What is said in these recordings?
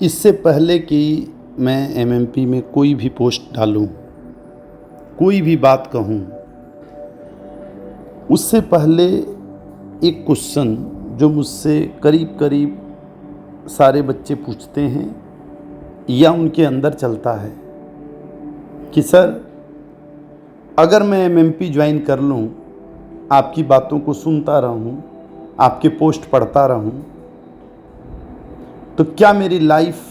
इससे पहले कि मैं एमएमपी में कोई भी पोस्ट डालूं, कोई भी बात कहूं, उससे पहले एक क्वेश्चन जो मुझसे करीब करीब सारे बच्चे पूछते हैं या उनके अंदर चलता है कि सर, अगर मैं एमएमपी ज्वाइन कर लूं, आपकी बातों को सुनता रहूं, आपके पोस्ट पढ़ता रहूं, तो क्या मेरी लाइफ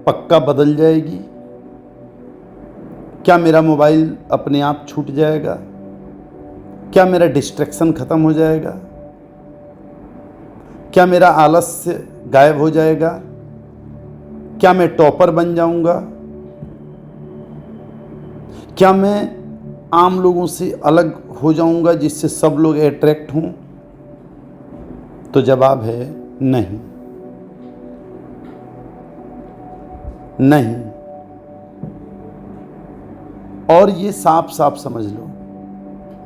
पक्का बदल जाएगी? क्या मेरा मोबाइल अपने आप छूट जाएगा? क्या मेरा डिस्ट्रैक्शन ख़त्म हो जाएगा? क्या मेरा आलस्य गायब हो जाएगा? क्या मैं टॉपर बन जाऊंगा? क्या मैं आम लोगों से अलग हो जाऊंगा जिससे सब लोग अट्रैक्ट हों? तो जवाब है नहीं, नहीं। और ये साफ साफ समझ लो,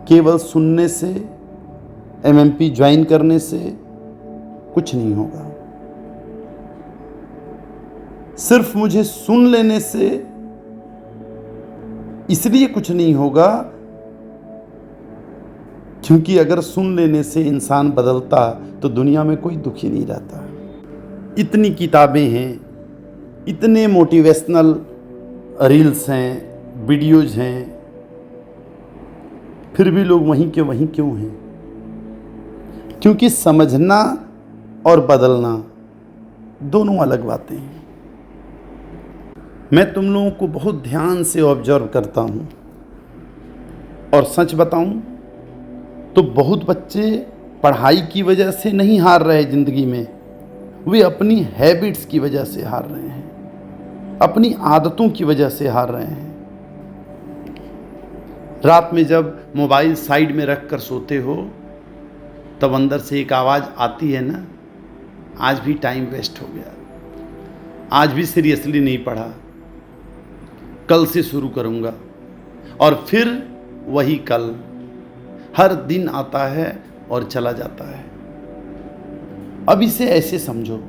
केवल सुनने से, एमएमपी ज्वाइन करने से कुछ नहीं होगा। सिर्फ मुझे सुन लेने से इसलिए कुछ नहीं होगा क्योंकि अगर सुन लेने से इंसान बदलता तो दुनिया में कोई दुखी नहीं रहता। इतनी किताबें हैं, इतने मोटिवेशनल रील्स हैं, वीडियोज़ हैं, फिर भी लोग वहीं के वहीं क्यों हैं? क्योंकि समझना और बदलना दोनों अलग बातें हैं। मैं तुम लोगों को बहुत ध्यान से ऑब्जर्व करता हूँ और सच बताऊँ तो बहुत बच्चे पढ़ाई की वजह से नहीं हार रहे ज़िंदगी में, वे अपनी हैबिट्स की वजह से हार रहे हैं, अपनी आदतों की वजह से हार रहे हैं। रात में जब मोबाइल साइड में रख कर सोते हो तब अंदर से एक आवाज़ आती है ना, आज भी टाइम वेस्ट हो गया, आज भी सीरियसली नहीं पढ़ा, कल से शुरू करूँगा। और फिर वही कल हर दिन आता है और चला जाता है। अब इसे ऐसे समझो,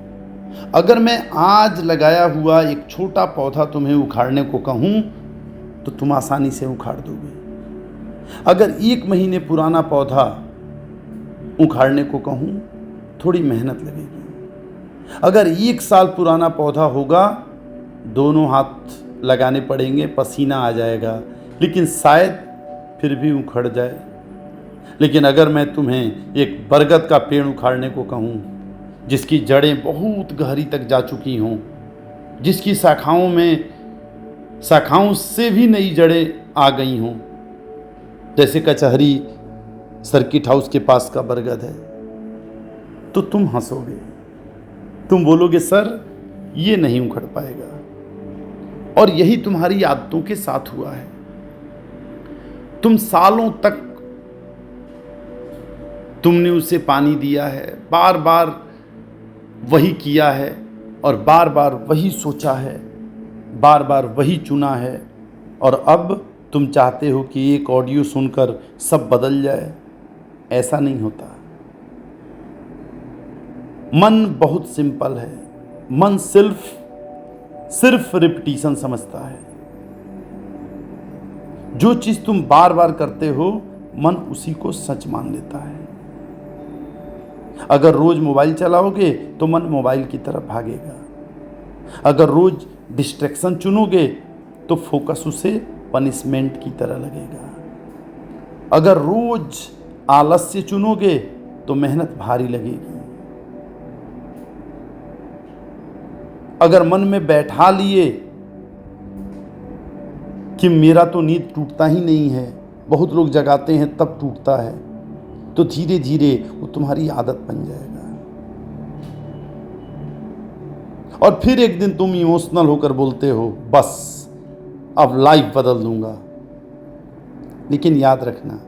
अगर मैं आज लगाया हुआ एक छोटा पौधा तुम्हें उखाड़ने को कहूँ तो तुम आसानी से उखाड़ दोगे। अगर 1 महीने पुराना पौधा उखाड़ने को कहूँ थोड़ी मेहनत लगेगी। अगर 1 साल पुराना पौधा होगा, दोनों हाथ लगाने पड़ेंगे, पसीना आ जाएगा, लेकिन शायद फिर भी उखड़ जाए। लेकिन अगर मैं तुम्हें एक बरगद का पेड़ उखाड़ने को कहूँ जिसकी जड़ें बहुत गहरी तक जा चुकी हों, जिसकी शाखाओं से भी नई जड़ें आ गई हों, जैसे कचहरी सर्किट हाउस के पास का बरगद है, तो तुम हंसोगे, तुम बोलोगे सर ये नहीं उखड़ पाएगा। और यही तुम्हारी आदतों के साथ हुआ है। तुम सालों तक तुमने उसे पानी दिया है, बार बार वही किया है और बार बार वही सोचा है, बार बार वही चुना है, और अब तुम चाहते हो कि एक ऑडियो सुनकर सब बदल जाए। ऐसा नहीं होता। मन बहुत सिंपल है। मन सिर्फ रिपीटिशन समझता है। जो चीज तुम बार बार करते हो, मन उसी को सच मान लेता है। अगर रोज मोबाइल चलाओगे तो मन मोबाइल की तरफ भागेगा। अगर रोज डिस्ट्रैक्शन चुनोगे तो फोकस उसे पनिशमेंट की तरह लगेगा। अगर रोज आलस्य चुनोगे तो मेहनत भारी लगेगी। अगर मन में बैठा लिए कि मेरा तो नींद टूटता ही नहीं है, बहुत लोग जगाते हैं तब टूटता है, तो धीरे धीरे वो तुम्हारी आदत बन जाएगा। और फिर एक दिन तुम इमोशनल होकर बोलते हो, बस अब लाइफ बदल दूंगा। लेकिन याद रखना,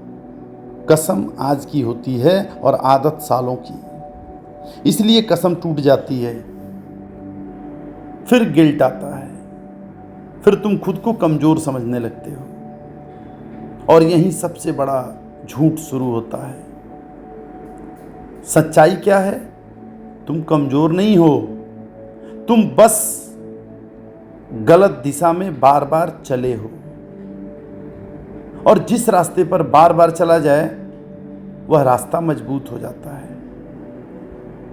कसम आज की होती है और आदत सालों की। इसलिए कसम टूट जाती है, फिर गिल्ट आता है, फिर तुम खुद को कमजोर समझने लगते हो और यहीं सबसे बड़ा झूठ शुरू होता है। सच्चाई क्या है? तुम कमजोर नहीं हो, तुम बस गलत दिशा में बार बार चले हो, और जिस रास्ते पर बार बार चला जाए वह रास्ता मजबूत हो जाता है,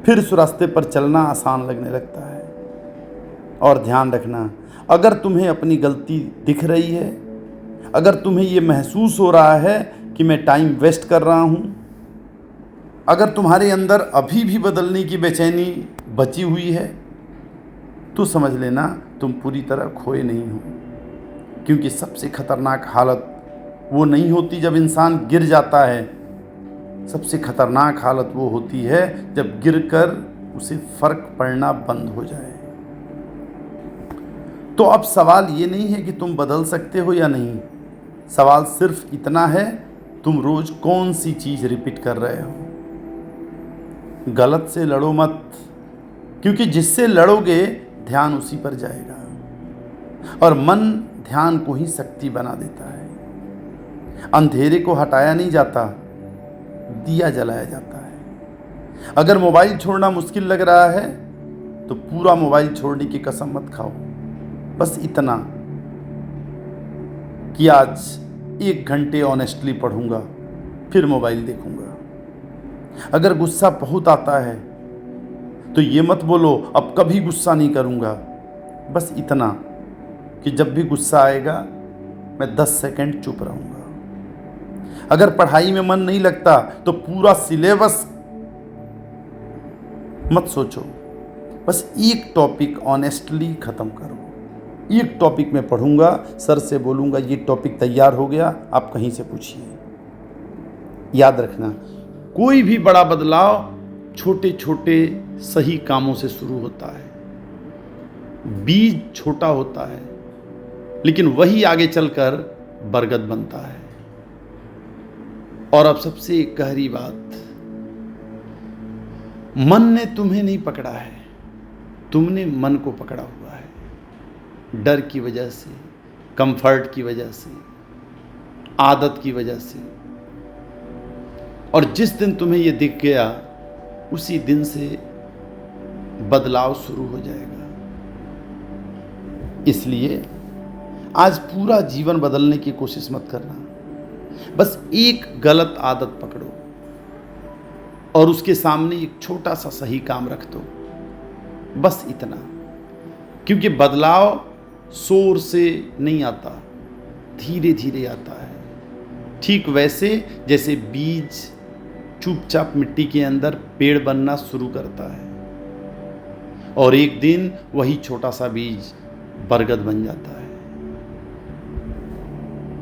फिर उस रास्ते पर चलना आसान लगने लगता है। और ध्यान रखना, अगर तुम्हें अपनी गलती दिख रही है, अगर तुम्हें ये महसूस हो रहा है कि मैं टाइम वेस्ट कर रहा हूँ, अगर तुम्हारे अंदर अभी भी बदलने की बेचैनी बची हुई है, तो समझ लेना तुम पूरी तरह खोए नहीं हो। क्योंकि सबसे खतरनाक हालत वो नहीं होती जब इंसान गिर जाता है, सबसे खतरनाक हालत वो होती है जब गिरकर उसे फर्क पड़ना बंद हो जाए। तो अब सवाल ये नहीं है कि तुम बदल सकते हो या नहीं, सवाल सिर्फ इतना है, तुम रोज कौन सी चीज रिपीट कर रहे हो। गलत से लड़ो मत, क्योंकि जिससे लड़ोगे ध्यान उसी पर जाएगा, और मन ध्यान को ही शक्ति बना देता है। अंधेरे को हटाया नहीं जाता, दिया जलाया जाता है। अगर मोबाइल छोड़ना मुश्किल लग रहा है तो पूरा मोबाइल छोड़ने की कसम मत खाओ, बस इतना कि आज 1 घंटे ऑनेस्टली पढ़ूंगा, फिर मोबाइल देखूंगा। अगर गुस्सा बहुत आता है तो ये मत बोलो अब कभी गुस्सा नहीं करूंगा, बस इतना कि जब भी गुस्सा आएगा मैं 10 सेकंड चुप रहूंगा। अगर पढ़ाई में मन नहीं लगता तो पूरा सिलेबस मत सोचो, बस एक टॉपिक ऑनेस्टली खत्म करो। एक टॉपिक में पढ़ूंगा, सर से बोलूंगा ये टॉपिक तैयार हो गया, आप कहीं से पूछिए। याद रखना, कोई भी बड़ा बदलाव छोटे छोटे सही कामों से शुरू होता है। बीज छोटा होता है लेकिन वही आगे चलकर बरगद बनता है। और अब सबसे गहरी बात, मन ने तुम्हें नहीं पकड़ा है, तुमने मन को पकड़ा हुआ है। डर की वजह से, कंफर्ट की वजह से, आदत की वजह से। और जिस दिन तुम्हें यह दिख गया उसी दिन से बदलाव शुरू हो जाएगा। इसलिए आज पूरा जीवन बदलने की कोशिश मत करना, बस एक गलत आदत पकड़ो और उसके सामने एक छोटा सा सही काम रख दो, बस इतना। क्योंकि बदलाव शोर से नहीं आता, धीरे धीरे आता है। ठीक वैसे जैसे बीज चुपचाप मिट्टी के अंदर पेड़ बनना शुरू करता है और एक दिन वही छोटा सा बीज बरगद बन जाता है।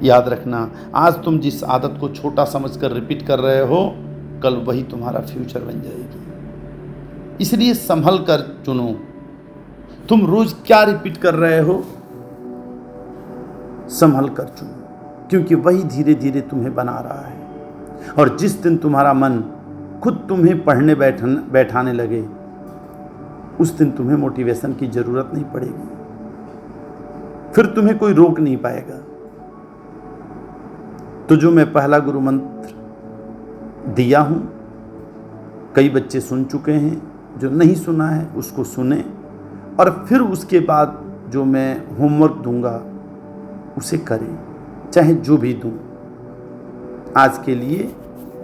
याद रखना, आज तुम जिस आदत को छोटा समझकर रिपीट कर रहे हो, कल वही तुम्हारा फ्यूचर बन जाएगी। इसलिए संभल कर चुनो, तुम रोज क्या रिपीट कर रहे हो, संभल कर चुनो, क्योंकि वही धीरे धीरे तुम्हें बना रहा है। और जिस दिन तुम्हारा मन खुद तुम्हें पढ़ने बैठाने लगे, उस दिन तुम्हें मोटिवेशन की जरूरत नहीं पड़ेगी, फिर तुम्हें कोई रोक नहीं पाएगा। तो जो मैं पहला गुरु मंत्र दिया हूं, कई बच्चे सुन चुके हैं, जो नहीं सुना है उसको सुने, और फिर उसके बाद जो मैं होमवर्क दूंगा उसे करें, चाहे जो भी दूं। आज के लिए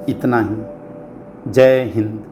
इतना ही। जय हिंद।